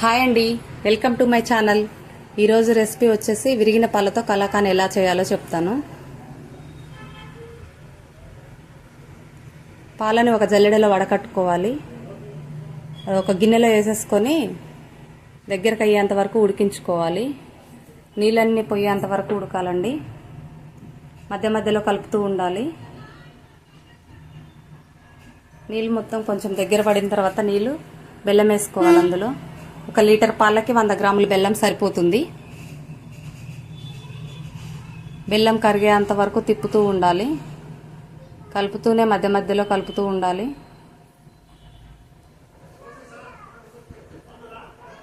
Hi అండి, welcome to my channel. ఈరోజు recipe వచ్చేసి విరిగిన పాలతో కలాకాన్ ఎలా చేయాలో చెప్తాను. పాలని ఒక జల్లెడలో వడకట్టుకోవాలి. ఒక గిన్నెలో వేసేసుకొని దగ్గరకు అయ్యేంత వరకు ఉడికించుకోవాలి. నీళ్ళన్నీ పోయేంత వరకు ఉడకాలండి. మధ్య మధ్యలో కలుపుతూ ఉండాలి. నీళ్ళు మొత్తం కొంచెం దగ్గర పడిన తర్వాత బెల్లం వేసుకోవాలి. అందులో 1 లీటర్ పాలకి 100 గ్రాముల బెల్లం సరిపోతుంది. బెల్లం కరిగేంత వరకు తిప్పుతూ ఉండాలి. కలుపుతూనే మధ్య మధ్యలో కలుపుతూ ఉండాలి.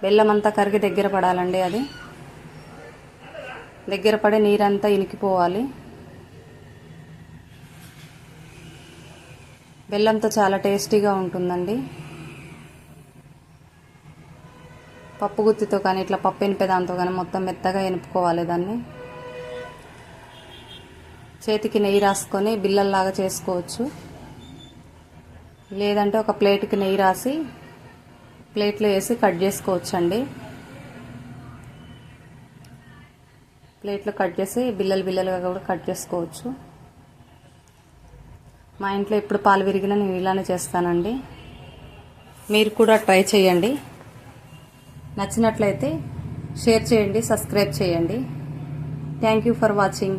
బెల్లం అంతా కరిగి దగ్గర పడాలండి. అది దగ్గర పడి నీరంతా ఇనికిపోవాలి. బెల్లంతో చాలా టేస్టీగా ఉంటుందండి. పప్పు గుత్తితో కానీ ఇట్లా పప్పు ఎనిపేదాంతో కానీ మొత్తం మెత్తగా ఎనుపుకోవాలి. దాన్ని చేతికి నెయ్యి రాసుకొని బిల్లల్లాగా చేసుకోవచ్చు. లేదంటే ఒక ప్లేట్కి నెయ్యి రాసి ప్లేట్లో వేసి కట్ చేసుకోవచ్చండి. ప్లేట్లో కట్ చేసి బిల్లలుగా కూడా కట్ చేసుకోవచ్చు. మా ఇంట్లో ఎప్పుడు పాలు విరిగినా నేను ఇలానే చేస్తానండి. మీరు కూడా ట్రై చేయండి. నచ్చినట్లయితే షేర్ చేయండి, సబ్స్క్రైబ్ చేయండి. Thank you for watching.